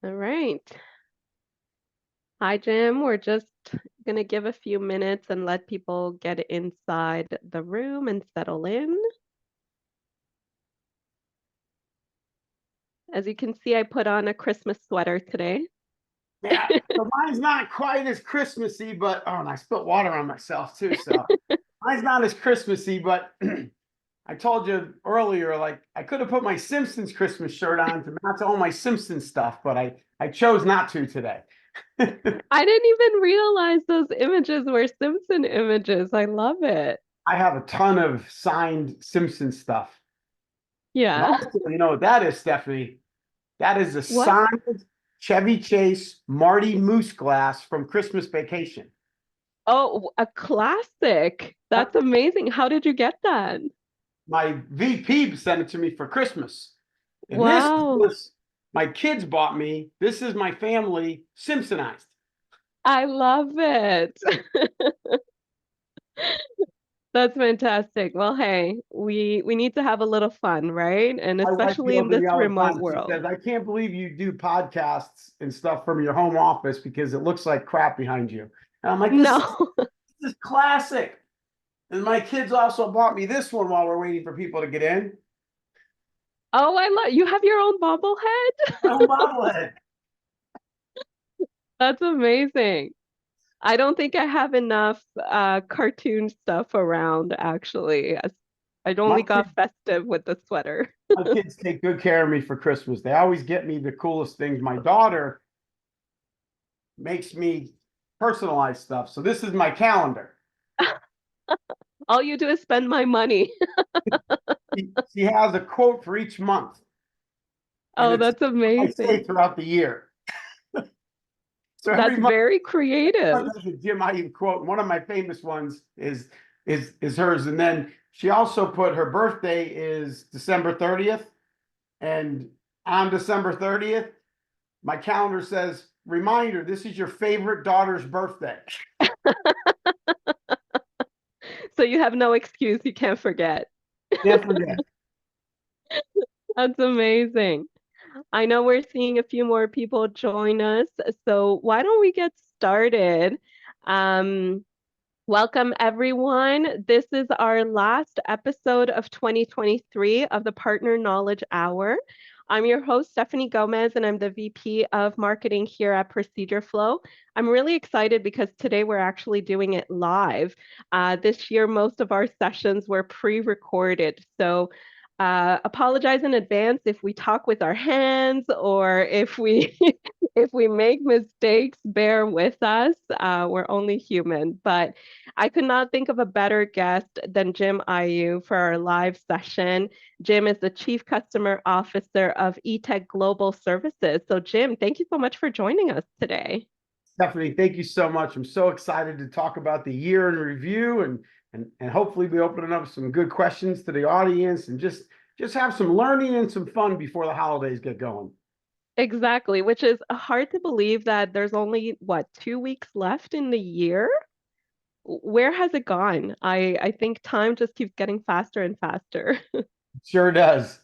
All right. Hi, Jim. We're just going to give a few minutes and let people get inside the room and settle in. As you can see, I put on a Christmas sweater today. Yeah, so mine's not quite as Christmassy, but oh, and I spilled water on myself too. So mine's not as Christmassy, but I told you earlier, like I could have put my Simpsons Christmas shirt on to match all my Simpsons stuff, but I chose not to today. I didn't even realize those images were Simpson images. I love it. I have a ton of signed Simpsons stuff. And Yeah. also, you know what that is, Stephanie? That is a What? signed Chevy Chase Marty Moose glass from Christmas Vacation. Oh, a classic. That's amazing. How did you get that? My VP sent it to me for Christmas. And this Wow. was my kids bought me. This is my family Simpsonized. I love it. That's fantastic. Well, hey, we need to have a little fun, right? And My wife especially in yells at this me all the remote time. She world. says, I can't believe you do podcasts and stuff from your home office because it looks like crap behind you. And I'm like, this No. is classic. And my kids also bought me this one while we're waiting for people to get in. Oh, I love you have your own bobblehead? My own bobblehead. That's amazing. I don't think I have enough cartoon stuff around actually. I My only kids got festive with the sweater. My kids take good care of me for Christmas. They always get me the coolest things. My daughter makes me personalize stuff. So this is my calendar. All you do is spend my money. She has a quote for each month, and Oh, it's that's I say amazing. throughout the year. So every That's month, very creative. there's a Jim Iyoob quote. One of my famous ones is hers, and then she also put her birthday is December 30th, and on December 30th, my calendar says, "Reminder: this is your favorite daughter's birthday." So you have no excuse, you can't forget. Can't forget. That's amazing. I know we're seeing a few more people join us, so why don't we get started? Um, Welcome, everyone. This is our last episode of 2023 of the Partner Knowledge Hour. I'm your host, Stephanie Gomez, and I'm the VP of Marketing here at Procedureflow. I'm really excited because today we're actually doing it live. This year, most of our sessions were pre-recorded. So apologize in advance if we talk with our hands or if we if we make mistakes, bear with us. We're only human, but I could not think of a better guest than Jim Iyoob for our live session. Jim is the Chief Customer Officer of Etech Global Services. So, Jim, thank you so much for joining us today. Stephanie, thank you so much. I'm so excited to talk about the year in review and hopefully be opening up some good questions to the audience and just have some learning and some fun before the holidays get going. Exactly, which is hard to believe that there's only, what, 2 weeks left in the year? Where has it gone? I think time just keeps getting faster and faster. Sure does.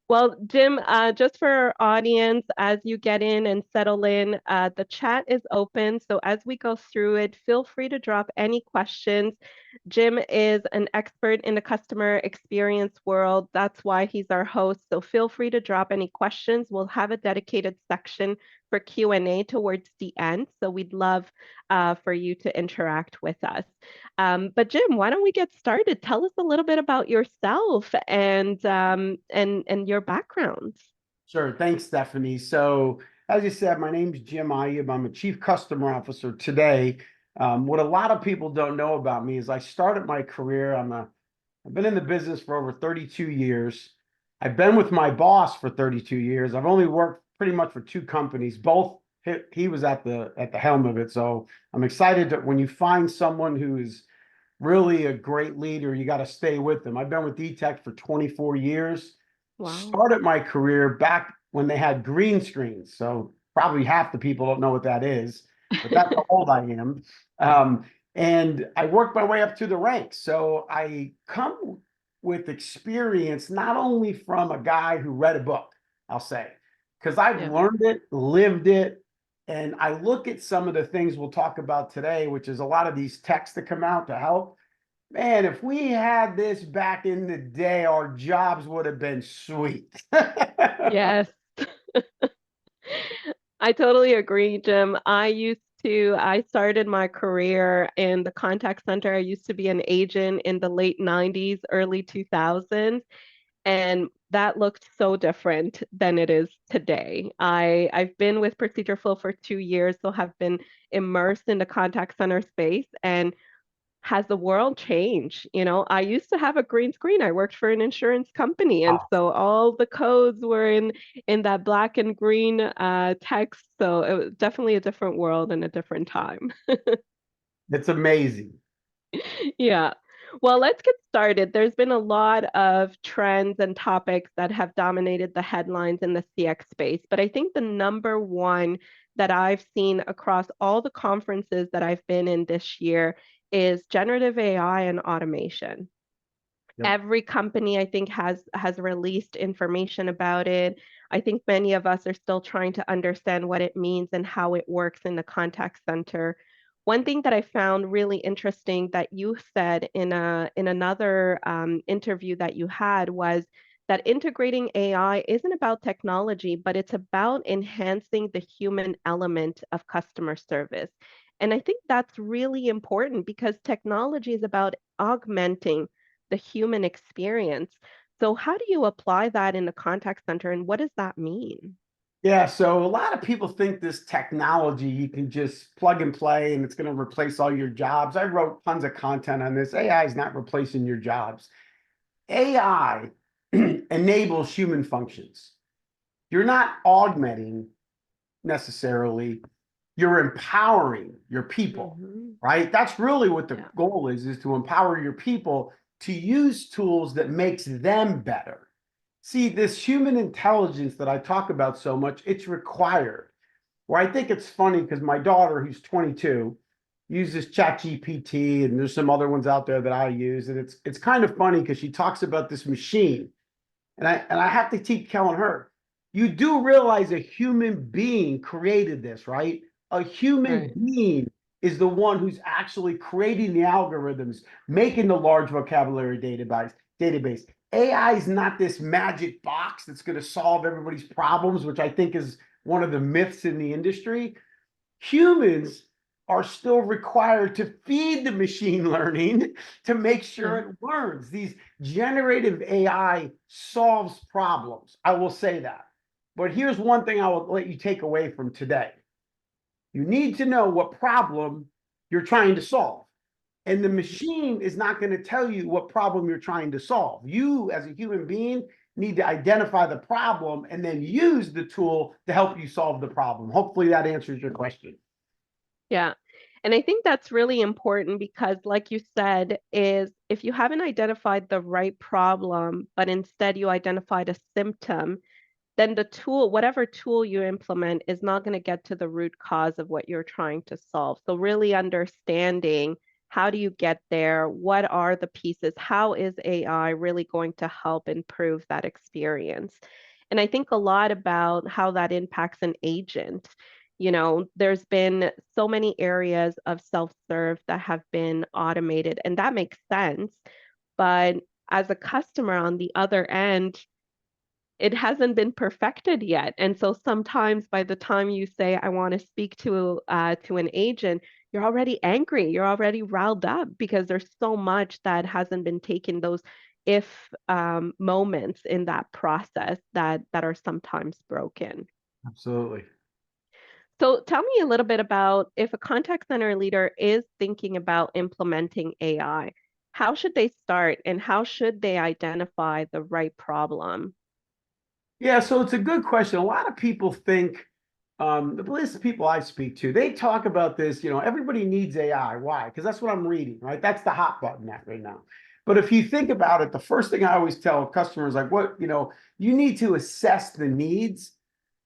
Well, Jim, just for our audience, as you get in and settle in, the chat is open. So as we go through it, feel free to drop any questions. Jim is an expert in the customer experience world. That's why he's our host. So feel free to drop any questions. We'll have a dedicated section for Q&A towards the end. So we'd love for you to interact with us. But Jim, why don't we get started? Tell us a little bit about yourself and your background. Sure. Thanks, Stephanie. So, as you said, my name is Jim Iyoob. I'm a Chief Customer Officer today. What a lot of people don't know about me is I started my career. I've been in the business for over 32 years. I've been with my boss for 32 years. I've only worked pretty much for two companies. Both he was at the helm of it. So I'm excited that when you find someone who is really a great leader, you got to stay with them. I've been with Etech for 24 years. Wow. Started my career back when they had green screens. So probably half the people don't know what that is, but that's how old I am. And I worked my way up to the ranks. So I come with experience, not only from a guy who read a book, I'll say, because I've Yeah. learned it, lived it, and I look at some of the things we'll talk about today, which is a lot of these techs that come out to help. Man, if we had this back in the day, our jobs would have been sweet. Yes. I totally agree, Jim. I started my career in the contact center. I used to be an agent in the late 90s, early 2000s, and that looked so different than it is today. I've been with Procedureflow for 2 years, so have been immersed in the contact center space. And has the world changed? I used to have a green screen. I worked for an insurance company, and so all the codes were in that black and green text. So it was definitely a different world and a different time. It's amazing. Yeah. Well, let's get started. There's been a lot of trends and topics that have dominated the headlines in the CX space, but I think the number one that I've seen across all the conferences that I've been in this year is generative AI and automation. Yep. Every company I think has released information about it. I think many of us are still trying to understand what it means and how it works in the contact center. One thing that I found really interesting that you said in another interview that you had was that integrating AI isn't about technology, but it's about enhancing the human element of customer service. And I think that's really important because technology is about augmenting the human experience. So, how do you apply that in the contact center and what does that mean? Yeah, so a lot of people think this technology you can just plug and play and it's going to replace all your jobs. I wrote tons of content on this. AI is not replacing your jobs. AI enables human functions. You're not augmenting necessarily, you're empowering your people, Hmm. right? That's really what the Yeah. goal is to empower your people to use tools that makes them better. See, this human intelligence that I talk about so much, it's required. Where I think it's funny because my daughter, who's 22, uses ChatGPT, and there's some other ones out there that I use, and it's kind of funny because she talks about this machine, and I have to keep telling her, you do realize a human being created this, right? A human Right. being is the one who's actually creating the algorithms, making the large vocabulary database. AI is not this magic box that's going to solve everybody's problems, which I think is one of the myths in the industry. Humans are still required to feed the machine learning to make sure Yeah. it learns. These generative AI solves problems. I will say that. But here's one thing I will let you take away from today. You need to know what problem you're trying to solve. And the machine is not going to tell you what problem you're trying to solve. You, as a human being, need to identify the problem and then use the tool to help you solve the problem. Hopefully that answers your question. Yeah. And I think that's really important because, like you said, is if you haven't identified the right problem, but instead you identified a symptom, then the tool, whatever tool you implement, is not going to get to the root cause of what you're trying to solve. So, really understanding how do you get there? What are the pieces? How is AI really going to help improve that experience? And I think a lot about how that impacts an agent. There's been so many areas of self-serve that have been automated, and that makes sense. But as a customer on the other end, it hasn't been perfected yet. And so sometimes by the time you say, I want to speak to an agent, you're already angry, you're already riled up because there's so much that hasn't been taken, those if moments in that process that are sometimes broken. Absolutely. So tell me a little bit about if a contact center leader is thinking about implementing AI, how should they start and how should they identify the right problem? Yeah, so it's a good question. A lot of people think, the list of people I speak to, they talk about this, everybody needs AI. Why? Because that's what I'm reading, right? That's the hot button at right now. But if you think about it, the first thing I always tell customers, like, you need to assess the needs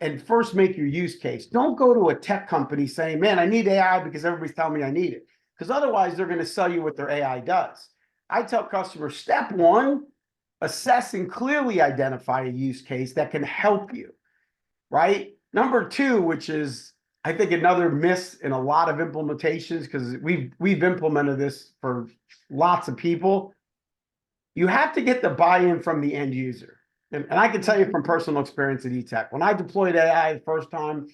and first make your use case. Don't go to a tech company saying, man, I need AI because everybody's telling me I need it. Because otherwise, they're going to sell you what their AI does. I tell customers, step one, assess and clearly identify a use case that can help you. right? Number two, which is I think another miss in a lot of implementations, because we've implemented this for lots of people, you have to get the buy-in from the end user. And I can tell you Hmm. from personal experience at Etech, when I deployed AI the first time,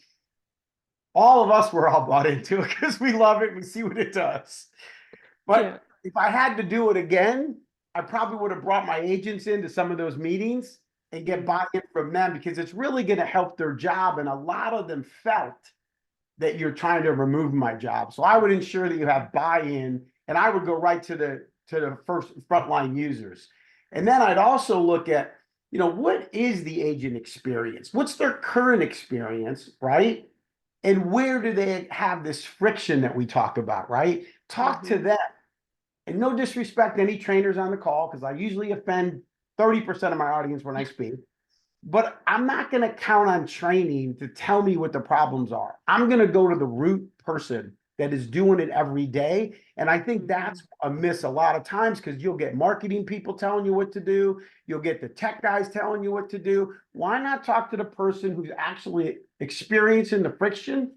all of us were all bought into it because we love it. We see what it does. Yeah. But if I had to do it again, I probably would have brought my agents into some of those meetings and get Mm. buy-in from them because it's really going to help their job. And a lot of them felt that you're trying to remove my job. So I would ensure that you have buy-in, and I would go right to the first frontline users. And then I'd also look at, what is the agent experience? What's their current experience, right? And where do they have this friction that we talk about, right? Talk to Hmm. them. And no disrespect to any trainers on the call, because I usually offend 30% of my audience when I speak. But I'm not going to count on training to tell me what the problems are. I'm going to go to the root person that is doing it every day. And I think Hmm. that's a miss a lot of times because you'll get marketing people telling you what to do. You'll get the tech guys telling you what to do. Why not talk to the person who's actually experiencing the friction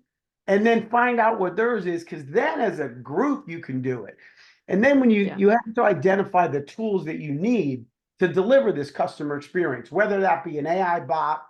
and then find out what theirs is? Because then as a group, you can do it. And then when Yeah. you have to identify the tools that you need to deliver this customer experience, whether that be an AI bot,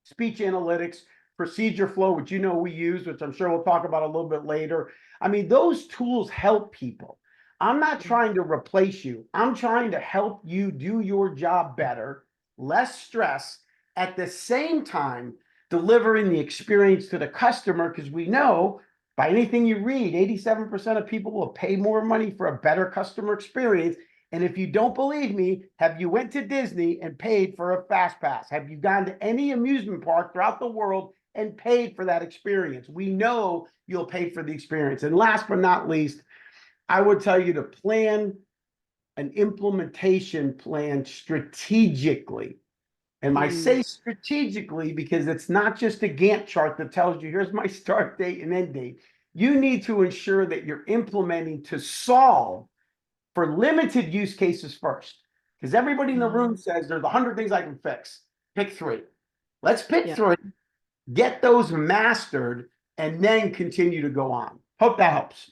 speech analytics, Procedureflow, which we use, which I'm sure we'll talk about a little bit later. I mean, those tools help people. I'm not trying to replace you. I'm trying to help you do your job better, less stress, at the same time delivering the experience to the customer because we know by anything you read, 87% of people will pay more money for a better customer experience. And if you don't believe me, have you went to Disney and paid for a fast pass? Have you gone to any amusement park throughout the world and paid for that experience? We know you'll pay for the experience. And last but not least, I would tell you to plan an implementation plan strategically. And I Mm. say strategically because it's not just a Gantt chart that tells you here's my start date and end date. You need to ensure that you're implementing to solve for limited use cases first. Because everybody in the room Mm. says there's 100 things I can fix. Pick three. Let's pick Yeah. three, get those mastered, and then continue to go on. Hope that helps.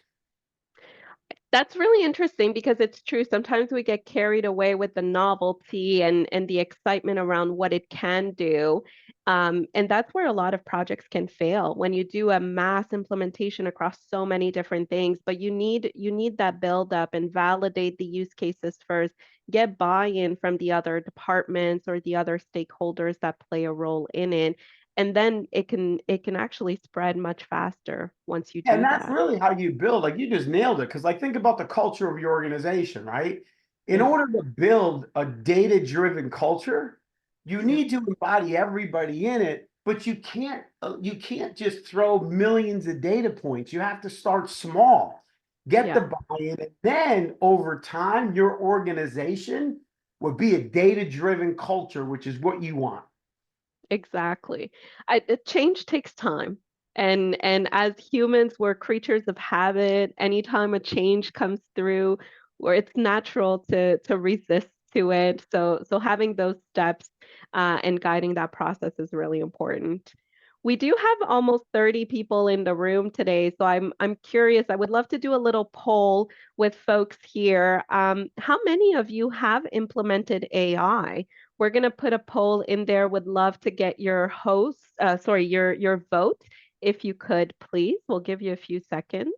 That's really interesting because it's true. Sometimes we get carried away with the novelty and the excitement around what it can do. And that's where a lot of projects can fail when you do a mass implementation across so many different things. But you need that build up and validate the use cases first, get buy-in from the other departments or the other stakeholders that play a role in it. And then it can actually spread much faster once you And do that's that. really how you build. Like you just nailed it. Because like think about the culture of your organization, right? In Yeah. order to build a data-driven culture, you Yeah. need to embody everybody in it, but you can't just throw millions of data points. You have to start small, get Yeah. the buy-in, and then over time, your organization will be a data-driven culture, which is what you want. Exactly. Change takes time. And as humans, we're creatures of habit. Anytime a change comes through, where it's natural to resist to it. So having those steps and guiding that process is really important. We do have almost 30 people in the room today, so I'm curious. I would love to do a little poll with folks here. How many of you have implemented AI? We're gonna put a poll in there. Would love to get your your vote, if you could, please. We'll give you a few seconds.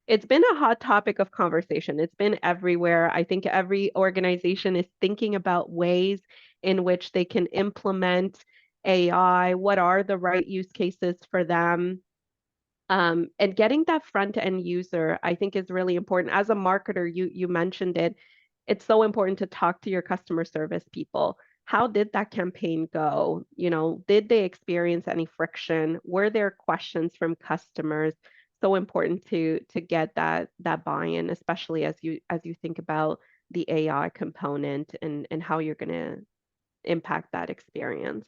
It's been a hot topic of conversation. It's been everywhere. I think every organization is thinking about ways in which they can implement AI. What are the right use cases for them? And getting that front end user, I think, is really important. As a marketer, you mentioned it. It's so important to talk to your customer service people. How did that campaign go? Did they experience any friction? Were there questions from customers? So important to get that buy-in, especially as you think about the AI component and how you're going to impact that experience.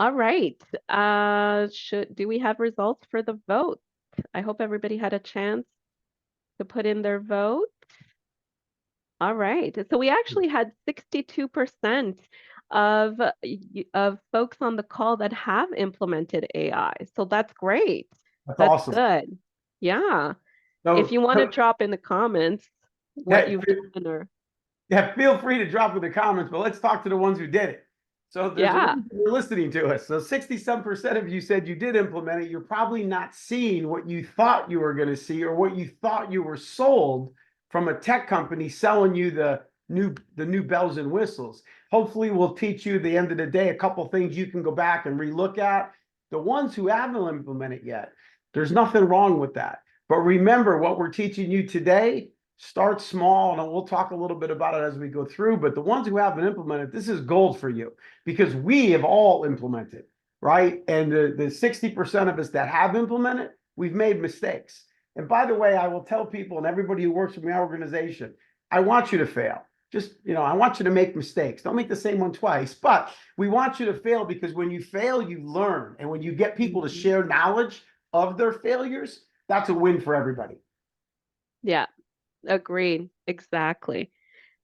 All right. Should do we have results for the vote? I hope everybody had a chance to put in their vote. All right. So we actually had 62% of of folks on the call that have implemented AI. So that's great. That's That's awesome. good. Yeah. If So, you want to drop in the comments what yeah, you've done or yeah, feel free to drop in the comments, but let's talk to the ones who did it. So there's a yeah. reason you're listening to us. So 67% of you said you did implement it. You're probably not seeing what you thought you were going to see or what you thought you were sold from a tech company selling you the new bells and whistles. Hopefully we'll teach you at the end of the day a couple things you can go back and relook at. The ones who haven't implemented yet, there's nothing wrong with that. But remember what we're teaching you today. Start small, and we'll talk a little bit about it as we go through. But the ones who haven't implemented, this is gold for you because we have all implemented, right? And the 60% of us that have implemented, we've made mistakes. And by the way, I will tell people and everybody who works with my organization, I want you to fail. Just, I want you to make mistakes. Don't make the same one twice, but we want you to fail because when you fail, you learn. And when you get people to Mhm. share knowledge of their failures, that's a win for everybody. Yeah, agreed. Exactly.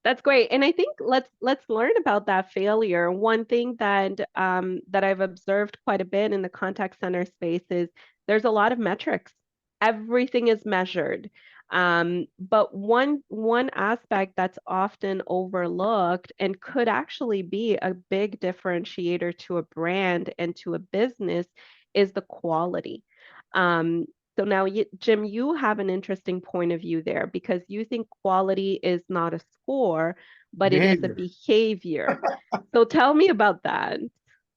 That's great. And I think let's learn about that failure. One thing that I've observed quite a bit in the contact center space is there's a lot of metrics. Everything is measured. But one aspect that's often overlooked and could actually be a big differentiator to a brand and to a business is the quality. Um, so now, Jim, you have an interesting point of view there because you think quality is not a score, but it is a Behavior. behavior. So tell me about that.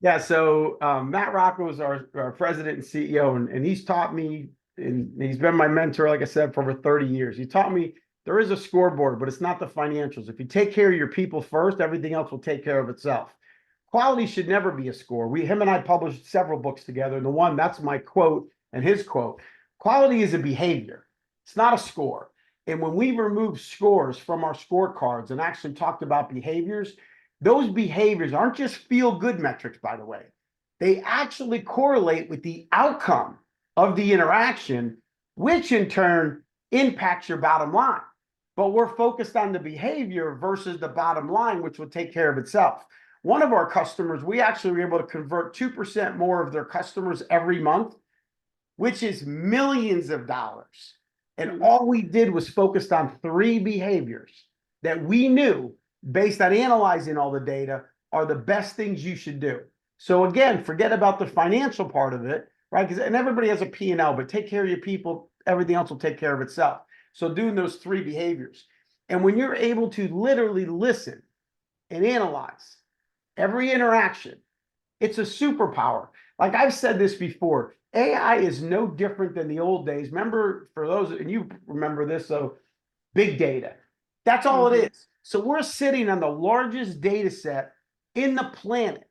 Yeah, so Matt Rocco is our president and CEO, and he's taught me, and he's been my mentor, like I said, for over 30 years. He taught me there is a scoreboard, but it's not the financials. If you take care of your people first, everything else will take care of itself. Quality should never be a score. Him and I published several books together, and that's my quote and his quote. Quality is a behavior. It's not a score. And when we remove scores from our scorecards and actually talked about behaviors, those behaviors aren't just feel good metrics, by the way. They actually correlate with the outcome of the interaction, which in turn impacts your bottom line. But we're focused on the behavior versus the bottom line, which will take care of itself. One of our customers, we actually were able to convert 2% more of their customers every month, which is millions of dollars. And Mm, all we did was focused on three behaviors that we knew, based on analyzing all the data, are the best things you should do. So again, forget about the financial part of it, right? And everybody has a P&L, but take care of your people, everything else will take care of itself. So doing those three behaviors. And when you're able to literally listen and analyze every interaction, it's a superpower. Like I've said this before, AI is no different than the old days. Remember, for those, and you remember this, so big data. That's all hmm it is. So we're sitting on the largest data set in the planet,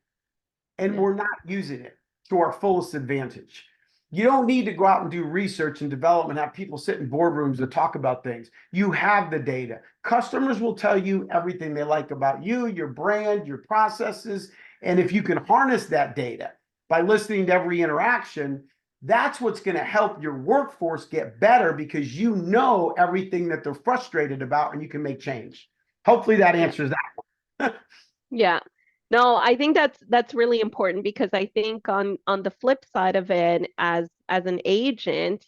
and Yeah. we're not using it to our fullest advantage. You don't need to go out and do research and development, have people sit in boardrooms to talk about things. You have the data. Customers will tell you everything they like about you, your brand, your processes. And if you can harness that data by listening to every interaction, that's what's going to help your workforce get better because you know everything that they're frustrated about and you can make change. Hopefully that Yeah. answers that. Yeah. No, I think that's really important because I think on the flip side of it, as an agent,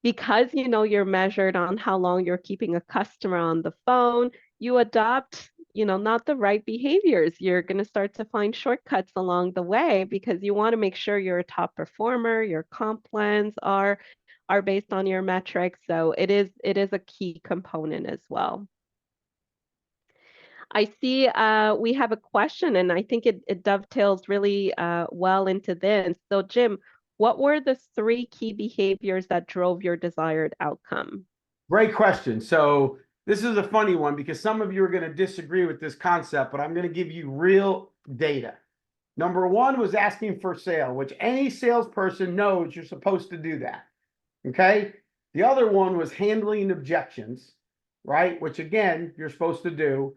because you're measured on how long you're keeping a customer on the phone, you adopt, not the right behaviors. You're going to start to find shortcuts along the way because you want to make sure you're a top performer, your comp plans are based on your metrics. So it is a key component as well. I see we have a question, and I think it dovetails really well into this. So, Jim, what were the three key behaviors that drove your desired outcome? Great question. So this is a funny one because some of you are going to disagree with this concept, but I'm going to give you real data. Number one was asking for sale, which any salesperson knows you're supposed to do that. Okay. The other one was handling objections, right? Which again, you're supposed to do.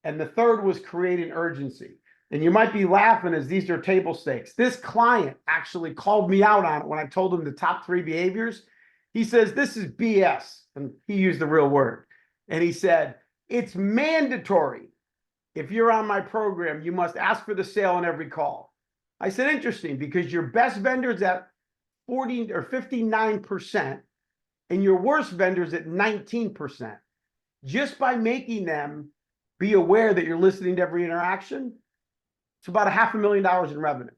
And the third was creating urgency. And you might be laughing as these are table stakes. This client actually called me out on it when I told him the top three behaviors. He says, this is BS. And he used the real word. And he said, it's mandatory if you're on my program, you must ask for the sale on every call. I said, interesting, because your best vendor is at 40 or 59%, and your worst vendor is at 19%. Just by making them be aware that you're listening to every interaction, it's about $500,000 in revenue.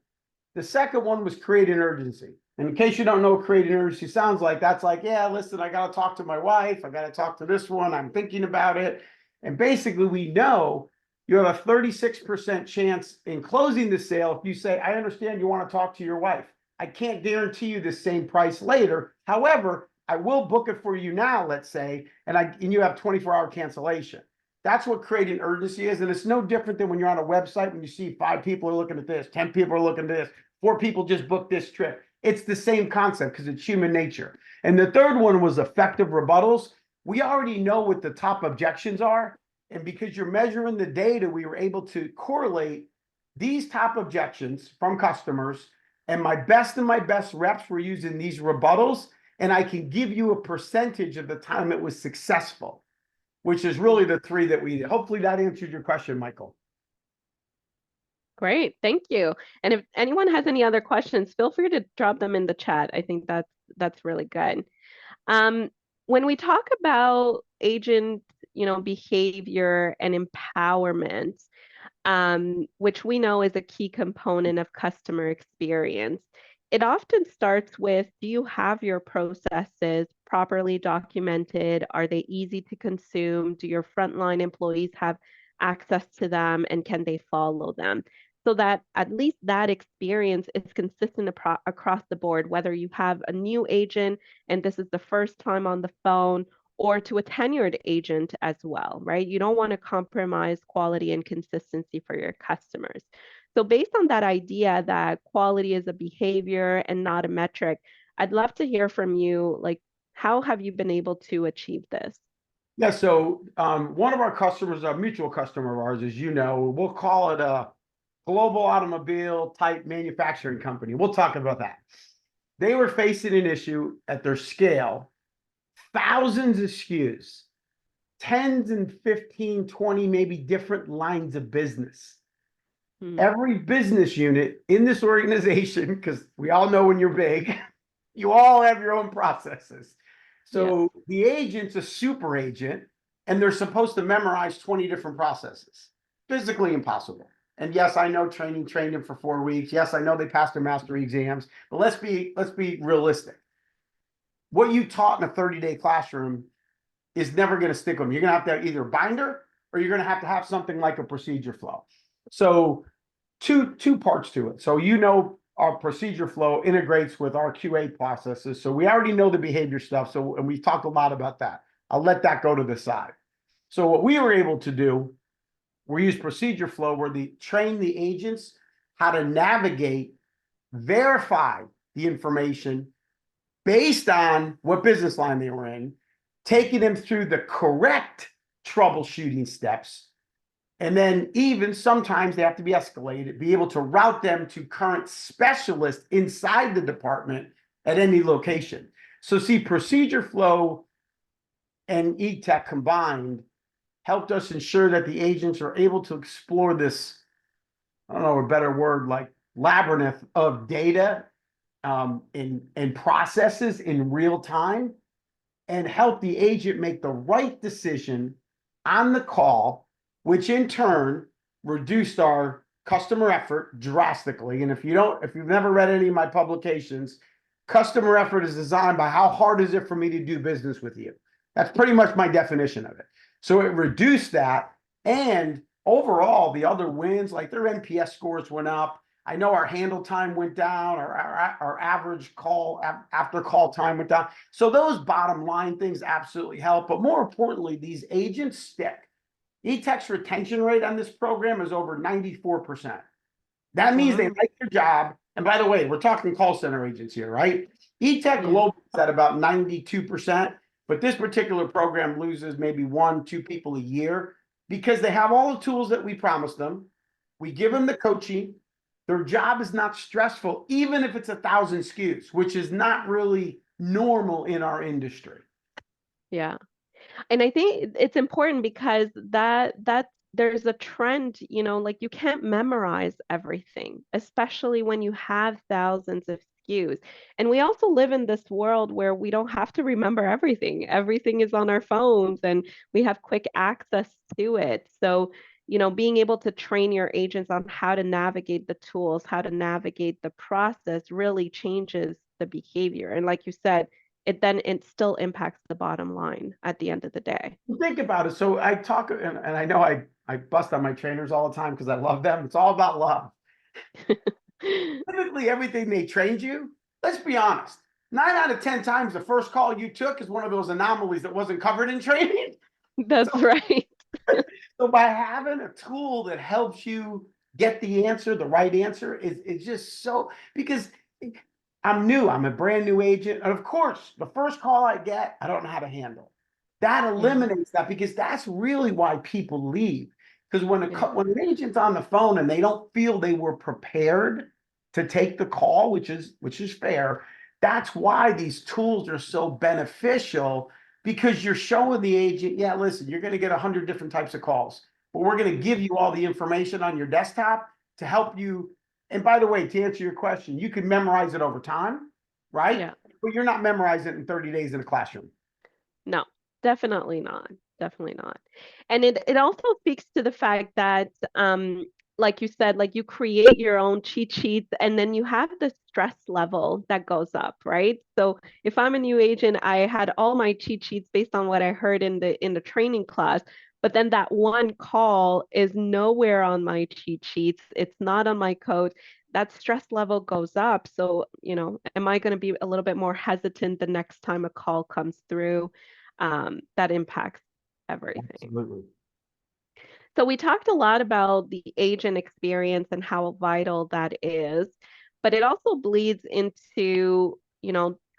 The second one was create an urgency. And in case you don't know what create an urgency sounds like, that's like, yeah, listen, I got to talk to my wife. I got to talk to this one. I'm thinking about it. And basically, we know you have a 36% chance in closing the sale if you say, I understand you want to talk to your wife. I can't guarantee you the same price later. However, I will book it for you now, let's say, and you have 24-hour cancellation. That's what creating urgency is. And it's no different than when you're on a website, when you see 5 people are looking at this, 10 people are looking at this, 4 people just booked this trip. It's the same concept because it's human nature. And the third one was effective rebuttals. We already know what the top objections are. And because you're measuring the data, we were able to correlate these top objections from customers. And my best reps were using these rebuttals. And I can give you a percentage of the time it was successful, which is really the 3 that we did. Hopefully that answered your question, Michael. Great, thank you. And if anyone has any other questions, feel free to drop them in the chat. I think that's really good. When we talk about agent, behavior and empowerment, which we know is a key component of customer experience, it often starts with, do you have your processes properly documented? Are they easy to consume? Do your frontline employees have access to them, and can they follow them? So that at least that experience is consistent across the board, whether you have a new agent and this is the first time on the phone, or to a tenured agent as well, right? You don't want to compromise quality and consistency for your customers. So based on that idea that quality is a behavior and not a metric, I'd love to hear from you, like, how have you been able to achieve this? Yeah, so one of our customers, a mutual customer of ours, as you know, we'll call it a global automobile type manufacturing company. We'll talk about that. They were facing an issue at their scale, thousands of SKUs, tens and 15, 20, maybe different lines of business. Every business unit in this organization, because we all know when you're big, you all have your own processes. So the agent's a super agent, and they're supposed to memorize 20 different processes. Physically impossible. And yes, I know trained them for 4 weeks. Yes, I know they passed their mastery exams, but let's be realistic. What you taught in a 30-day classroom is never going to stick with them. You're going to have to have either a binder, or you're going to have something like a Procedureflow. So two parts to it. So our Procedureflow integrates with our QA processes. So we already know the behavior stuff. And we've talked a lot about that. I'll let that go to the side. So what we were able to do, we use Procedureflow where they train the agents how to navigate, verify the information based on what business line they were in, taking them through the correct troubleshooting steps. And then even sometimes they have to be escalated, be able to route them to current specialists inside the department at any location. So see, Procedureflow and Etech combined helped us ensure that the agents are able to explore this, I don't know a better word, like labyrinth of data and processes in real time, and help the agent make the right decision on the call, which in turn reduced our customer effort drastically. And if you've never read any of my publications, customer effort is designed by how hard is it for me to do business with you. That's pretty much my definition of it. So it reduced that, and overall the other wins, like their NPS scores went up. I know our handle time went down, our average call after call time went down. So those bottom line things absolutely help. But more importantly, these agents stick. Etech's retention rate on this program is over 94%. That means they like their job. And by the way, we're talking call center agents here, right? Etech Global is at about 92%, but this particular program loses maybe 1-2 people a year because they have all the tools that we promised them. We give them the coaching. Their job is not stressful, even if it's 1,000 SKUs, which is not really normal in our industry. Yeah. And I think it's important because that's there's a trend, like you can't memorize everything, especially when you have thousands of SKUs. And we also live in this world where we don't have to remember everything. Everything is on our phones and we have quick access to it. So, being able to train your agents on how to navigate the tools, how to navigate the process really changes the behavior. And like you said, it still impacts the bottom line at the end of the day. Think about it. So I talk, and I know I bust on my trainers all the time because I love them. It's all about love. Typically, everything they trained you, let's be honest, 9 out of 10 times the first call you took is one of those anomalies that wasn't covered in training. That's So, right. so by having a tool that helps you get the answer, the right answer, is just so, because I'm new, I'm a brand new agent. And of course, the first call I get, I don't know how to handle. That Yeah, eliminates that because that's really why people leave. Because yeah, when an agent's on the phone and they don't feel they were prepared to take the call, which is fair, that's why these tools are so beneficial because you're showing the agent, yeah, listen, you're going to get 100 different types of calls, but we're going to give you all the information on your desktop to help you. And by the way, to answer your question, you can memorize it over time, right? yeah. But you're not memorizing it in 30 days in a classroom. No, definitely not. Definitely not. And it also speaks to the fact that, like you said, like you create your own cheat sheets and then you have the stress level that goes up, right? So if I'm a new agent, I had all my cheat sheets based on what I heard in the training class, but then that one call is nowhere on my cheat sheets. It's not on my code. That stress level goes up. So, am I going to be a little bit more hesitant the next time a call comes through? That impacts everything. Absolutely. So we talked a lot about the agent experience and how vital that is, but it also bleeds into,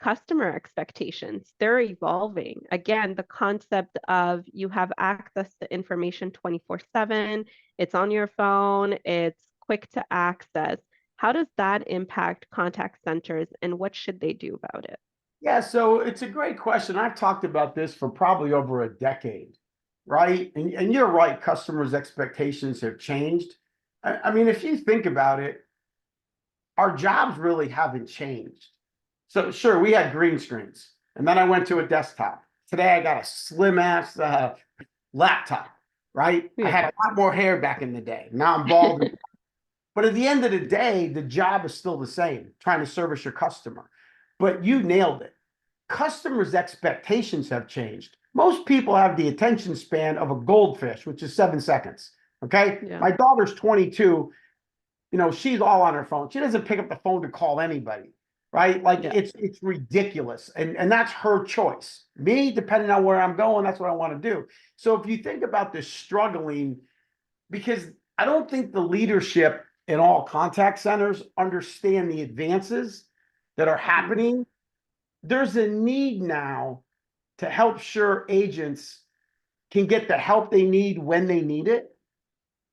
customer expectations. They're evolving. Again, the concept of you have access to information 24/7, it's on your phone, it's quick to access. How does that impact contact centers and what should they do about it? Yeah, so it's a great question. I've talked about this for probably over a decade, right? And you're right, customers' expectations have changed. I mean, if you think about it, our jobs really haven't changed. So sure, we had green screens, and then I went to a desktop. Today I got a slim ass laptop, right? I Yeah. had a lot more hair back in the day. Now I'm bald. But at the end of the day, the job is still the same, trying to service your customer. But you nailed it. Customers' expectations have changed. Most people have the attention span of a goldfish, which is 7 seconds. Okay. Yeah. My daughter's 22. She's all on her phone. She doesn't pick up the phone to call anybody, right? Like Yeah. it's ridiculous. And that's her choice. Me, depending on where I'm going, that's what I want to do. So if you think about this struggling, because I don't think the leadership in all contact centers understand the advances that are Mhm. happening. There's a need now to help sure agents can get the help they need when they need it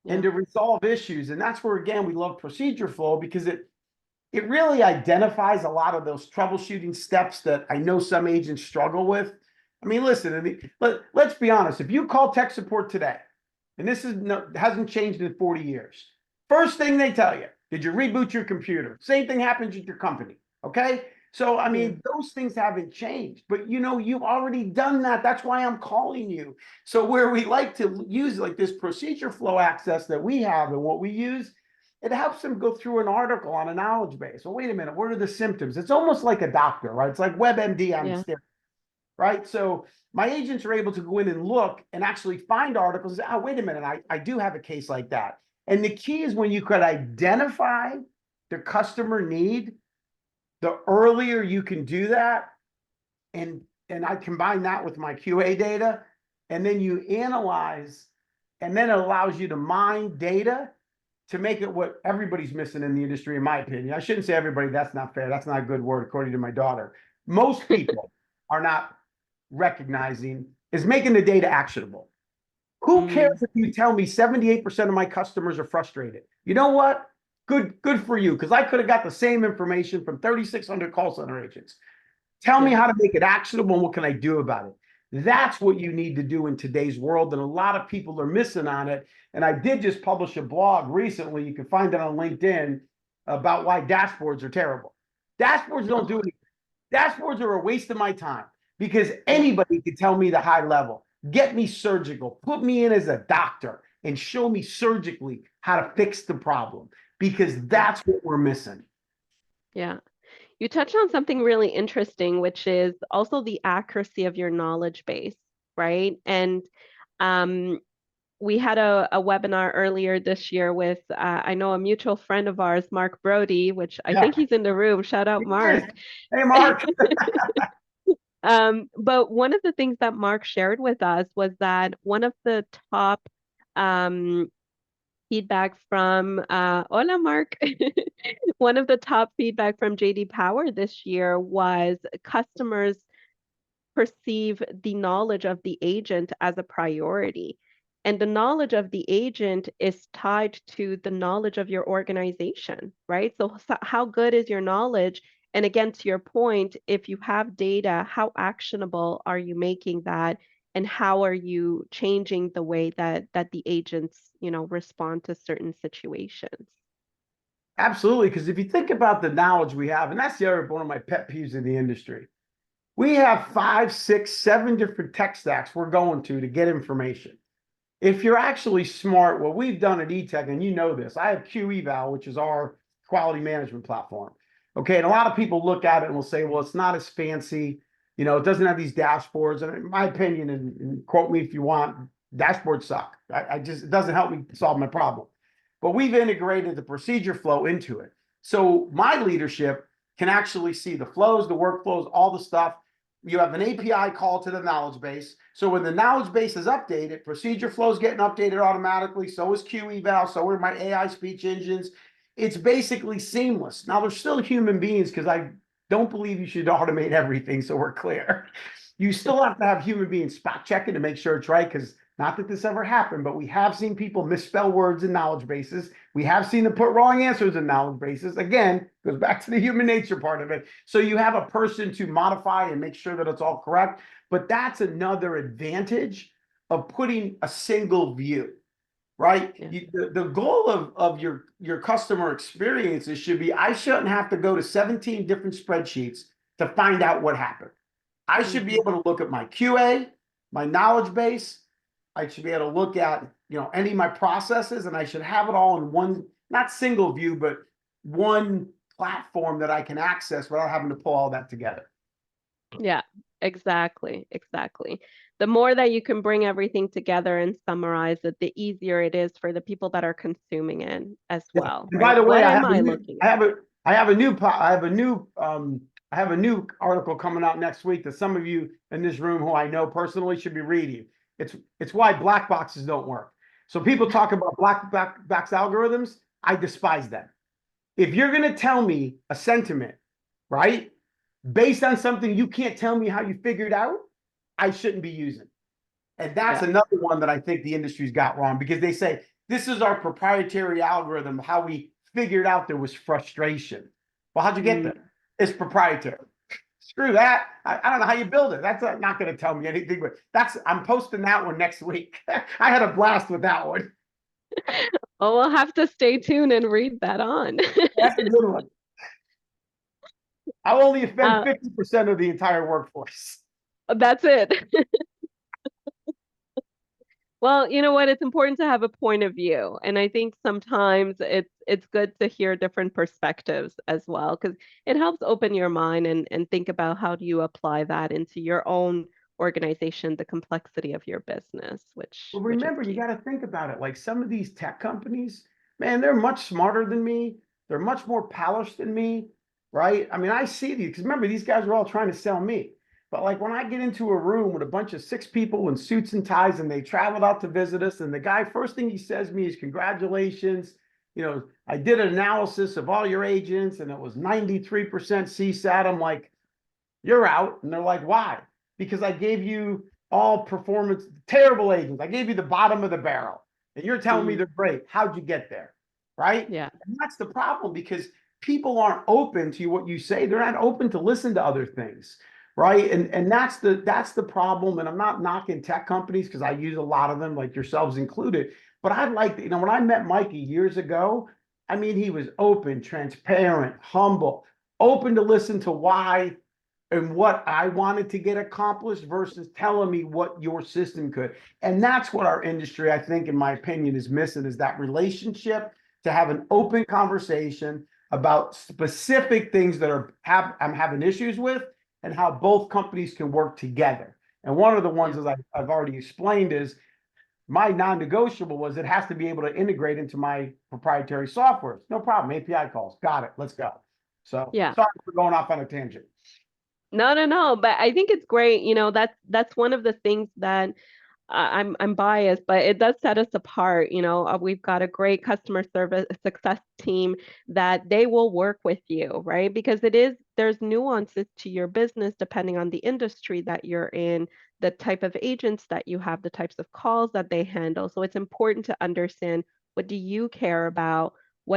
and Yeah. to resolve issues. And that's where, again, we love Procedureflow because it really identifies a lot of those troubleshooting steps that I know some agents struggle with. I mean, listen, let's be honest. If you call tech support today, and this hasn't changed in 40 years, first thing they tell you, did you reboot your computer? Same thing happens with your company. Okay. So, I Yeah. mean, those things haven't changed, but you've already done that. That's why I'm calling you. So, where we like to use like this procedure flow access that we have and what we use, it helps them go through an article on a knowledge base. Well, wait a minute, what are the symptoms? It's almost like a doctor, right? It's like WebMD on Yeah. steroids, right? So my agents are able to go in and look and actually find articles. Oh, wait a minute, I do have a case like that. And the key is when you could identify the customer need, the earlier you can do that, and I combine that with my QA data, and then you analyze, and then it allows you to mine data to make it what everybody's missing in the industry, in my opinion. I shouldn't say everybody, that's not fair. That's not a good word, according to my daughter. Most people are not recognizing is making the data actionable. Who Mm, cares if you tell me 78% of my customers are frustrated? You know what? Good for you, because I could have got the same information from 3,600 call center agents. Tell me yeah. how to make it actionable and what can I do about it? That's what you need to do in today's world. And a lot of people are missing on it. And I did just publish a blog recently. You can find it on LinkedIn about why dashboards are terrible. Dashboards don't do anything. Dashboards are a waste of my time because Yeah. anybody can tell me the high level. Get me surgical, put me in as a doctor and show me surgically how to fix the problem because Yeah. that's what we're missing. Yeah. You touched on something really interesting, which is also the accuracy of your knowledge base, right? And um, we had a webinar earlier this year with, I know a mutual friend of ours, Mark Brody, which I Yeah. think he's in the room. Shout out, Hey, Mark. hey, Mark. But one of the things that Mark shared with us was that one of the top um, feedback from, hola, Mark. One of the top feedback from JD Power this year was customers perceive the knowledge of the agent as a priority. And the knowledge of the agent is tied to the knowledge of your organization, right? So how good is your knowledge? And again, to your point, if you have data, how actionable are you making that? And how are you changing the way that the agents, respond to certain situations? Absolutely. Because if you think about the knowledge we have, and that's the other one of my pet peeves in the industry, we have 5, 6, 7 different tech stacks we're going to get information. If you're actually smart, what we've done at Etech, and you know this, I have QEval, which is our quality management platform. Okay, and a lot of people look at it and will say, well, it's not as fancy. It doesn't have these dashboards. And in my opinion, and quote me if you want, dashboards suck. I just, it doesn't help me solve my problem. But we've integrated the Procedureflow into it. So my leadership can actually see the flows, the workflows, all the stuff. You have an API call to the knowledge base. So when the knowledge base is updated, Procedureflow is getting updated automatically. So is QEval. So are my AI speech engines. It's basically seamless. Now there's still human beings because I don't believe you should automate everything. So we're clear. You still have to have human beings spot checking to make sure it's right because not that this ever happened, but we have seen people misspell words in knowledge bases. We have seen them put wrong answers in knowledge bases. Again, goes back to the human nature part of it. So you have a person to modify and make sure that it's all correct. But that's another advantage of putting a single view, right? Yeah. The goal of your customer experiences should be, I shouldn't have to go to 17 different spreadsheets to find out what happened. I should be Hmm. able to look at my QA, my knowledge base. I should be able to look at, any of my processes, and I should have it all in one, not single view, but one platform that I can access without having to pull all that together. Yeah, exactly, exactly. The more that you can bring everything together and summarize it, the easier it is for the people that are consuming it as Yeah. well, And by right? the way, What am I looking at? I have a new article coming out next week that some of you in this room who I know personally should be reading. It's why black boxes don't work. So people talk about black box algorithms. I despise them. If you're going to tell me a sentiment, right, based on something you can't tell me how you figured out, I shouldn't be using. And that's Yeah. another one that I think the industry's got wrong because they say this is our proprietary algorithm, how we figured out there was frustration. Well, how'd you get Mm. there? It's proprietary. Screw that. I don't know how you build it. That's not going to tell me anything, but I'm posting that one next week. I had a blast with that one. Well, we'll have to stay tuned and read that on. That's a good one. I'll only offend Uh, 50% of the entire workforce. that's it. Well, you know what? It's important to have a point of view, and I think sometimes it's good to hear different perspectives as well, because it helps open your mind and think about how do you apply that into your own organization, the complexity of your business, which Well, which is remember, you key. got to think about it. Like some of these tech companies, man, they're much smarter than me. They're much more polished than me, right? I mean, I see these because remember, these guys are all trying to sell me. But like when I get into a room with a bunch of 6 people in suits and ties and they traveled out to visit us, and the guy, first thing he says to me is, congratulations. I did an analysis of all your agents and it was 93% CSAT. I'm like, you're out. And they're like, why? Because I gave you all performance, terrible agents. I gave you the bottom of the barrel. And you're telling me Mm, they're great. How'd you get there? Right? yeah. And that's the problem because people aren't open to what you say. They're not open to listen to other things. right? And that's the problem. And I'm not knocking tech companies because I use a lot of them, like yourselves included. But I like, when I met Mikey years ago, I mean, he was open, transparent, humble, open to listen to why and what I wanted to get accomplished versus telling me what your system could. And that's what our industry, I think, in my opinion, is missing, is that relationship, to have an open conversation about specific things that I'm having issues with, and how both companies can work together. And one of the Yeah. ones, as I've already explained, is my non-negotiable was it has to be able to integrate into my proprietary software. No problem. API calls. Got it. Let's go. So Yeah. sorry for going off on a tangent. No, no, no. But I think it's great. That's one of the things that I'm biased, but it does set us apart. We've got a great customer service success team that they will work with you, right? Because there's nuances to your business depending on the industry that you're in, the type of agents that you have, the types of calls that they handle. So it's important to understand, what do you care about?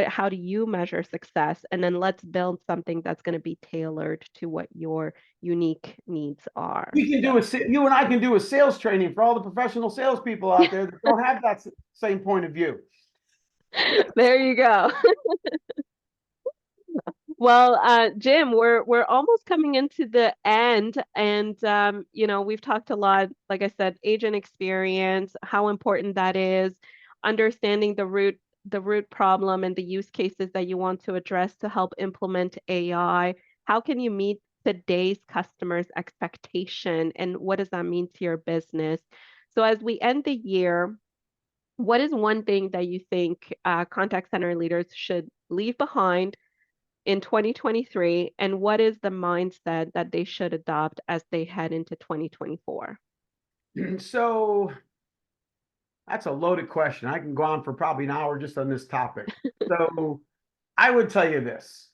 How do you measure success? And then let's build something that's going to be tailored to what your unique needs are. We can So, do you and I can do a sales training for all the professional salespeople out there that don't have that same point of view. there you go. Well, Jim, we're almost coming into the end, and we've talked a lot, like I said, agent experience, how important that is, understanding the root problem and the use cases that you want to address to help implement AI. How can you meet today's customers' expectation, and what does that mean to your business? So as we end the year, what is one thing that you think contact center leaders should leave behind in 2023, and what is the mindset that they should adopt as they head into 2024? So that's a loaded question. I can go on for probably an hour just on this topic. So I would tell you this.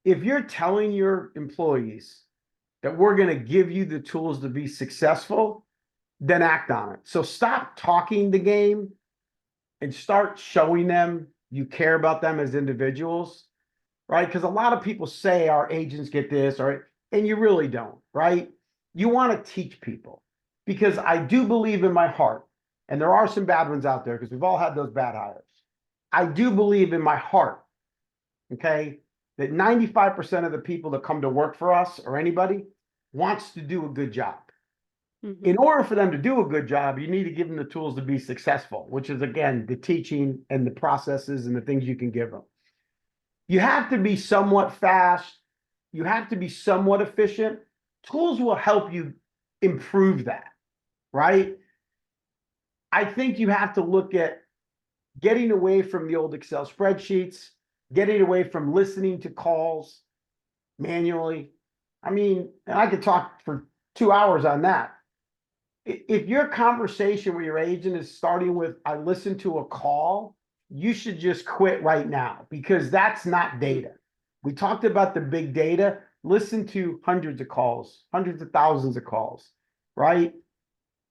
If you're telling your employees that we're going to give you the tools to be successful, then act on it. So stop talking the game and start showing them you care about them as individuals, right? Because a lot of people say our agents get this, or and you really don't, right? You want to teach people, because I do believe in my heart, and there are some bad ones out there because we've all had those bad hires. I do believe in my heart, okay, that 95% of the people that come to work for us, or anybody, wants to do a good job. In Hmm. order for them to do a good job, you need to give them the tools to be successful, which is, again, the teaching and the processes and the things you can give them. You have to be somewhat fast. You have to be somewhat efficient. Tools will help you improve that, right? I think you have to look at getting away from the old Excel spreadsheets, getting away from listening to calls manually. I mean, and I could talk for 2 hours on that. If your conversation with your agent is starting with, I listened to a call, you should just quit right now, because that's not data. We talked about the big data. Listen to hundreds of calls, hundreds of thousands of calls, right?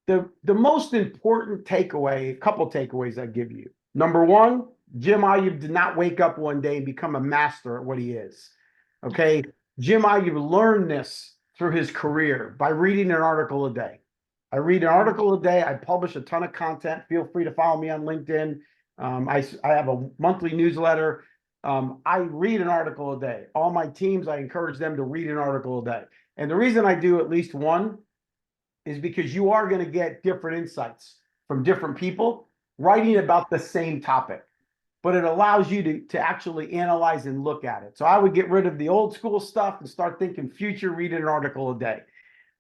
The most important takeaway, a couple takeaways I give you. Number one, Jim Iyoob did not wake up one day and become a master at what he is. Okay. Jim Iyoob learned this through his career by reading an article a day. I read an article a day. I publish a ton of content. Feel free to follow me on LinkedIn. I have a monthly newsletter. I read an article a day. All my teams, I encourage them to read an article a day. And the reason I do at least one is because you are going to get different insights from different people writing about the same topic, but it allows you to actually analyze and look at it. So I would get rid of the old school stuff and start thinking future, read an article a day.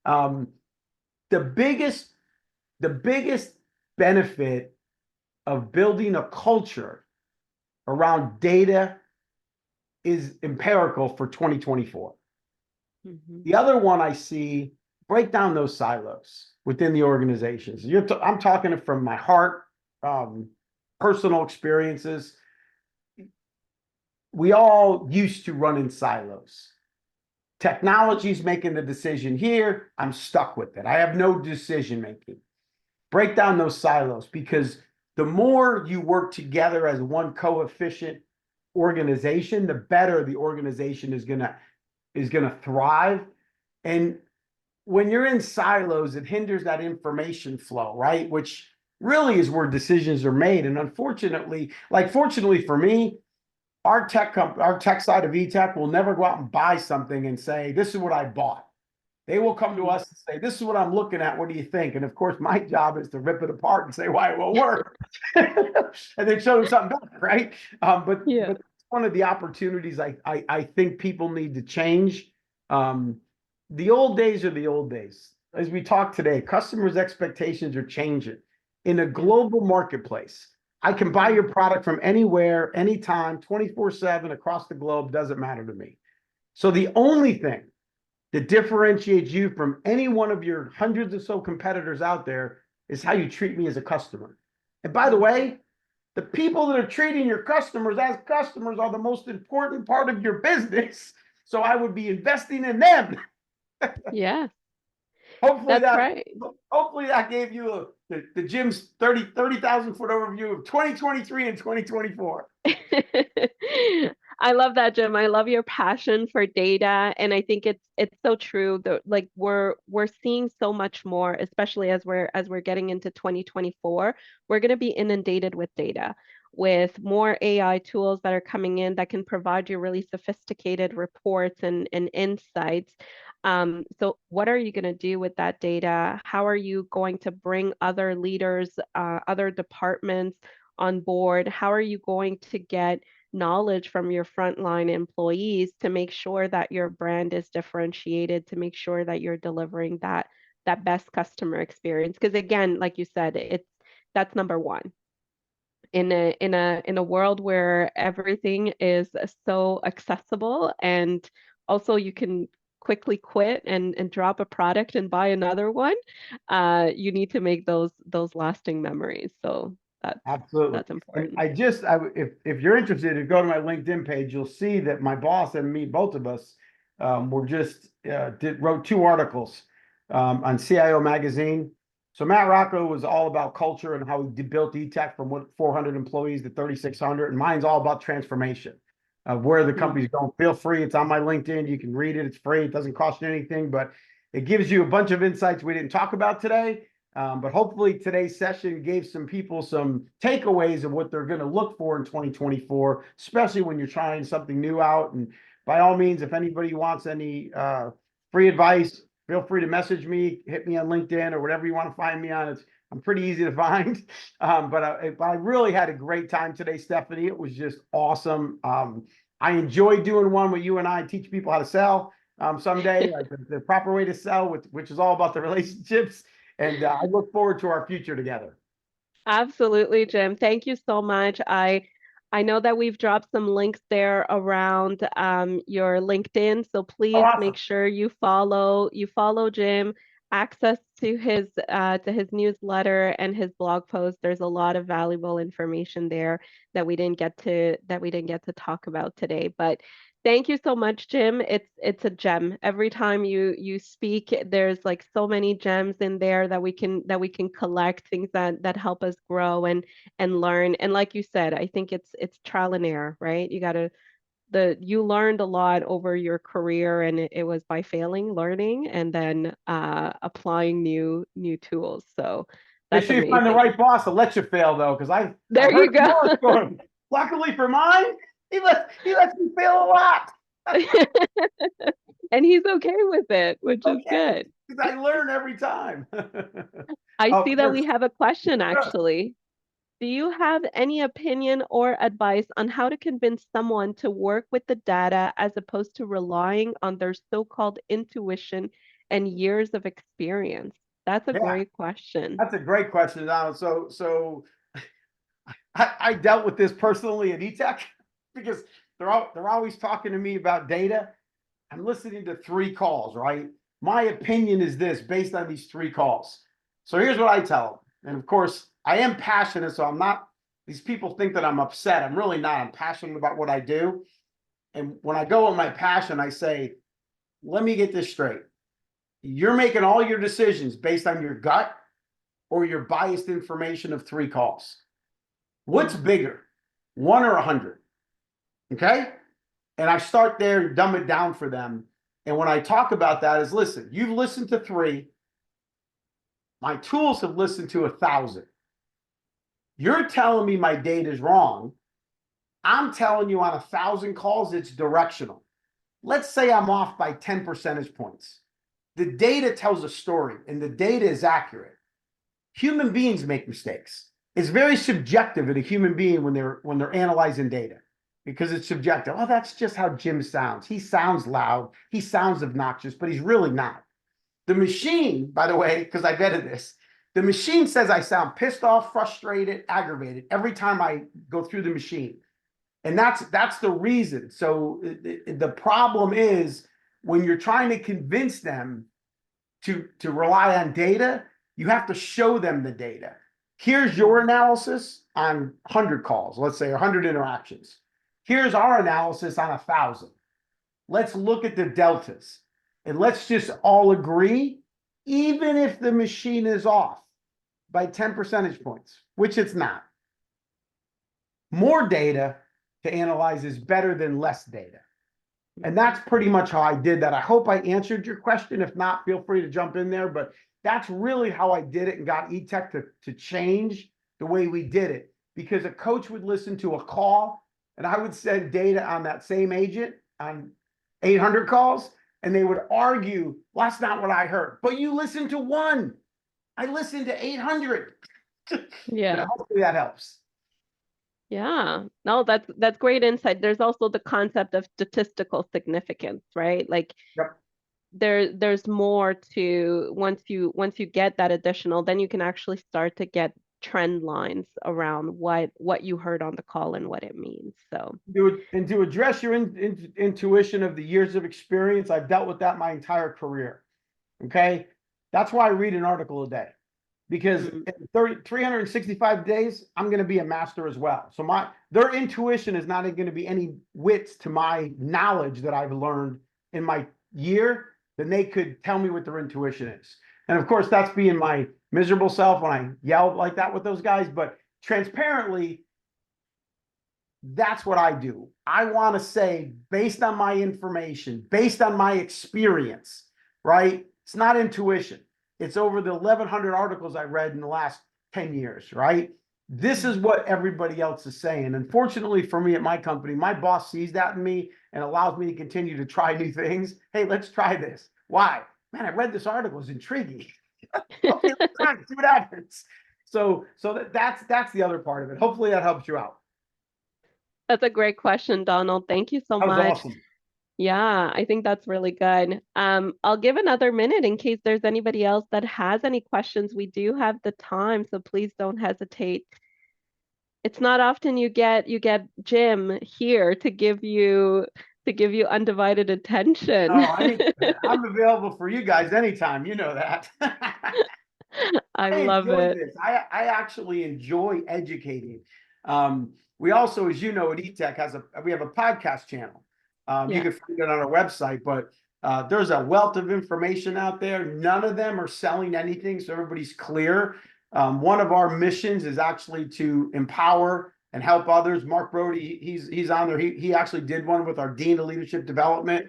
Um, the biggest the biggest benefit of building a culture around data is empirical for 2024. Hmm. The other one I see, break down those silos within the organizations. I'm talking from my heart, personal experiences. We all used to run in silos. Technology's making the decision here. I'm stuck with it. I have no decision making. Break down those silos, because the more you work together as one coefficient organization, the better the organization is gonna thrive. And when you're in silos, it hinders that information flow, right? Which really is where decisions are made. And unfortunately, like fortunately for me, our tech side of Etech will never go out and buy something and say, this is what I bought. They will come to Mhm. us and say, this is what I'm looking at. What do you think? And of course, my job is to rip it apart and say why it won't work. And then show them something better, right? Yeah. But one of the opportunities I think people need to change. Um, the old days are the old days. As we talk today, customers' expectations are changing. In a Yeah. global marketplace, I can buy Mhm. your product from anywhere, anytime, 24/7 across the globe, doesn't matter to me. So the only thing that differentiates you from any one of your hundreds or so competitors out there is how you treat me as a customer. And by the Mhm. way, the people that are treating your customers as customers are the most important part of your business. So I would be investing in them. Yeah, Hopefully that's that right. hopefully that gave you the Jim's 30,000 foot overview of 2023 and 2024. I love that, Jim. I love your passion for data, and I think it's so true that like we're seeing so much more, especially as we're getting into 2024. We're going to be inundated with data, with more AI tools that are coming in that can provide you really sophisticated reports and insights. So what are you going to do with that data? How are you going to bring other leaders, other departments on board? How are you going to get knowledge from your frontline employees to make sure that your brand is differentiated, to make sure that you're delivering that best customer experience? Because again, like you said, it's that's number one. In a world where everything is so accessible and also you can quickly quit and drop a product and buy another one, you need to make those lasting memories. So that's Absolutely. that's And important. if you're interested, if you go to my LinkedIn page, you'll see that my boss and me, both of us, were just wrote two articles on CIO magazine. So Matt Rocco was all about culture and how he built Etech from what 400 employees to 3,600, and mine's all about transformation of where the Mm. company's going. Feel free, it's on my LinkedIn. You can read it. It's free. It doesn't cost you anything, but it gives you a bunch of insights we didn't talk about today. But hopefully today's session gave some people some takeaways of what they're going to look for in 2024, especially when you're trying something new out. And by all means, if anybody wants any free advice, feel free to message me, hit me on LinkedIn or whatever you want to find me on. I'm pretty easy to find. But I really had a great time today, Stephanie. It was just awesome. I enjoy doing one where you and I teach people how to sell someday, like the proper way to sell, which is all about the relationships. And I look forward to our future together. Absolutely, Jim. Thank you so much. I know that we've dropped some links there around your LinkedIn, so Oh, please make awesome. sure you follow Jim, access to his newsletter and his blog post. There's a lot of valuable information there that we didn't get to talk about today. But thank you so much, Jim. It's a gem. Every time you speak, there's like so many gems in there that we can collect, things that help us grow and learn. And like you said, I think it's trial and error, right? You learned a lot over your career, and it was by failing, learning, and then applying new tools. So Make that's sure you find the amazing. right boss that lets you fail though, because I've There heard you some go. horror stories. Luckily for mine, he lets me fail a lot. And he's okay with it, which is Okay, good. because I learn every time. I Of see that we course. have a question Sure. actually. Do you have any opinion or advice on how to convince someone to work with the data as opposed to relying on their so-called intuition and years of experience? That's a Yeah, great question. that's a great question, Donald. So I dealt with this personally at Etech because they're always talking to me about data. I'm listening to three calls, right? My opinion is this based on these three calls. So here's what I tell them. And of course, I am passionate, so I'm not, these people think that I'm upset. I'm really not. I'm passionate about what I do. And when I go with my passion, I say, let me get this straight. You're making all your decisions based on your gut or your biased information of three calls. What's Mm, bigger, one or 100? Okay. And I start there and dumb it down for them. And when I talk about that is, listen, you've listened to 3. My tools have listened to 1,000. You're telling me my data is wrong. I'm telling you on 1,000 calls, it's directional. Let's say I'm off by 10 percentage points. The data tells a story and the data is accurate. Human beings make mistakes. It's very subjective in a human being when they're analyzing data because it's subjective. Oh, that's just how Jim sounds. He sounds loud. He sounds obnoxious, but he's really not. The machine, by the way, because I vetted this, the machine says I sound pissed off, frustrated, aggravated every time I go through the machine. And that's the reason. So the problem is when you're trying to convince them to rely on data, you have to show them the data. Here's your analysis on 100 calls, let's say 100 interactions. Here's our analysis on 1,000. Let's look at the deltas and let's just all agree, even if the machine is off by 10 percentage points, which it's not. More data to analyze is better than less data. And that's pretty much how I did that. I hope I answered your question. If not, feel free to jump in there. But that's really how I did it and got Etech to change the way we did it. Because a coach would listen to a call and I would send data on that same agent on 800 calls. And they would argue, well, that's not what I heard. But you listened to 1. I listened to 800. Yeah. Hopefully that helps. Yeah. No, that's great insight. There's also the concept of statistical significance, right? Like Yep. there's more to once you get that additional, then you can actually start to get trend lines around what you heard on the call and what it means. So To address your intuition of the years of experience, I've dealt with that my entire career. Okay. That's why I read an article a day. Because in 365 days, I'm going to be a master as well. So their intuition is not going to be any wits to my knowledge that I've learned in my year, then they could tell me what their intuition is. And of course, that's being my miserable self when I yelled like that with those guys. But transparently, that's what I do. I want to say, based on my information, based on my experience, right? It's not intuition. It's over the 1,100 articles I read in the last 10 years, right? This is what everybody else is saying. Unfortunately for me at my company, my boss sees that in me and allows me to continue to try new things. Hey, let's try this. Why? Man, I read this article. It's intriguing. Okay, let's try it, see what happens. So that's the other part of it. Hopefully that helps you out. that's a great question, Donald. Thank you so That was much. awesome. Yeah, I think that's really good. I'll give another minute in case there's anybody else that has any questions. We do have the time, so please don't hesitate. It's not often you get Jim here to give you undivided attention. Oh, I'm available for you guys anytime. You know that. I I love enjoy it. this. I actually enjoy educating. We also, as you know, at Etech we have a podcast channel. You Yeah. can find it on our website, but there's a wealth of information out there. None of them are selling anything, so everybody's clear. One of our missions is actually to empower and help others. Mark Brody, he's on there. He actually did one with our Dean of Leadership Development.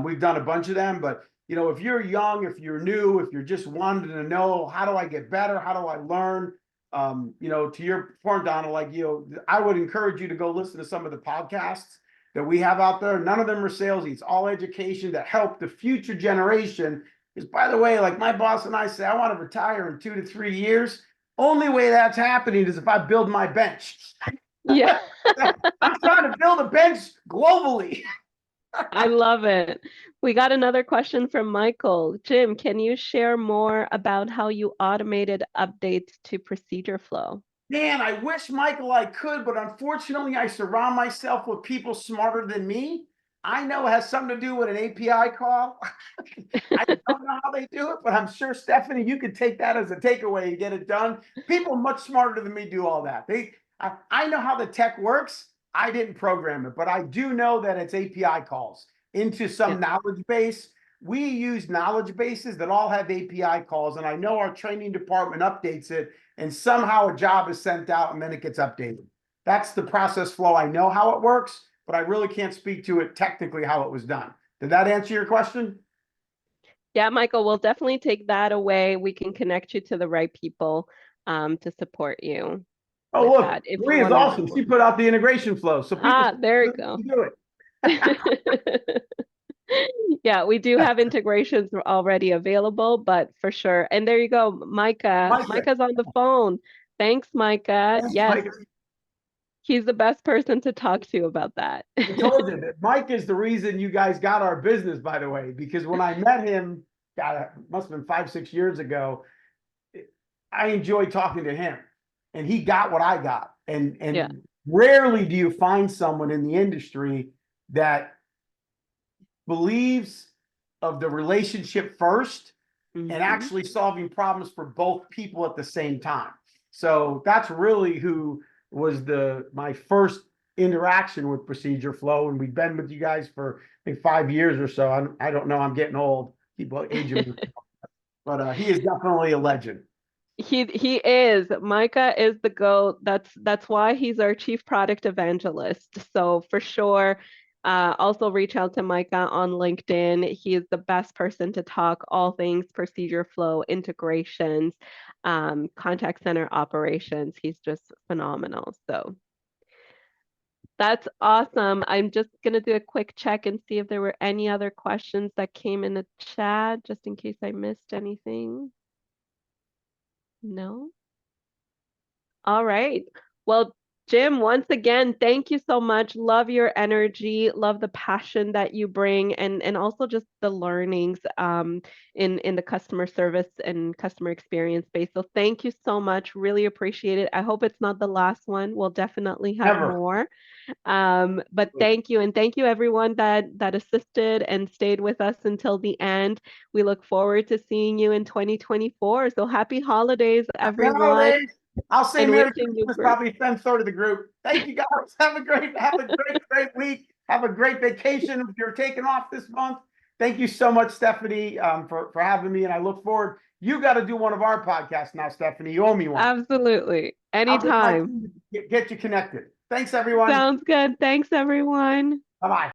We've done a bunch of them, but if you're young, if you're new, if you're just wanting to know, how do I get better? How do I learn? To your point, Donald, I would encourage you to go listen to some of the podcasts that we have out there. None of them are salesy. It's all education that help the future generation. Because by the way, like my boss and I say, I want to retire in 2 to 3 years. Only way that's happening is if I build my bench. Yeah. I'm trying to build a bench globally. I love it. We got another question from Michael. Jim, can you share more about how you automated updates to Procedureflow? Man, I wish, Michael, I could, but unfortunately, I surround myself with people smarter than me. I know it has something to do with an API call. I don't know how they do it, but I'm sure, Stephanie, you could take that as a takeaway and get it done. People much smarter than me do all that. I know how the tech works. I didn't program it, but I do know that it's API calls into Yeah. some knowledge base. We use knowledge bases that all have API calls, and I know our training department updates it, and somehow a job is sent out and then it gets updated. That's the process flow. I know how it works, but I really can't speak to it technically how it was done. Did that answer your question? Yeah, Michael, we'll definitely take that away. We can connect you to the right people to support you Oh, with look, that if you Maria's want to learn awesome. more. She put out the integration flow, so people There you can go. do it. Yeah, we do have integrations already available, but for sure. And there you go, Micah. Micah, Micah's on the phone. Thanks, Micah. thanks, Yes, Micah. he's the best person to talk to about that. I told you that Mike is the reason you guys got our business, by the way, because when I met him, God, it must have been 5, 6 years ago, I enjoyed talking to him, and he got what I got. And Yeah. rarely do you find someone in the industry that believes of the relationship first and Hmm. actually solving problems for both people at the same time. So that's really who was my first interaction with Procedureflow, and we've been with you guys for I think 5 years or so. I don't know. I'm getting old. Keep aging, but he is definitely a legend. He is. Micah is the GOAT. That's why he's our chief product evangelist. So for sure, also reach out to Micah on LinkedIn. He is the best person to talk all things procedure flow, integrations, contact center operations. He's just phenomenal. So that's awesome. I'm just gonna do a quick check and see if there were any other questions that came in the chat, just in case I missed anything. No? All right. Well, Jim, once again, thank you so much. Love your energy, love the passion that you bring, and also just the learnings in the customer service and customer experience space. So thank you so much. Really appreciate it. I hope it's not the last one. We'll definitely have Never. more. But thank you, and thank you everyone that assisted and stayed with us until the end. We look forward to seeing you in 2024. So happy holidays, Happy everyone, holidays. I'll say and Merry wishing you Christmas great. probably 10th of the group. Thank you guys. Have a great week. Have a great vacation if you're taking off this month. Thank you so much, Stephanie, for having me. And I look forward. You got to do one of our podcasts now, Stephanie. You owe me one. Absolutely. I'll get my Anytime. team to get you connected. Thanks, everyone. Sounds good. Thanks, everyone. Bye bye.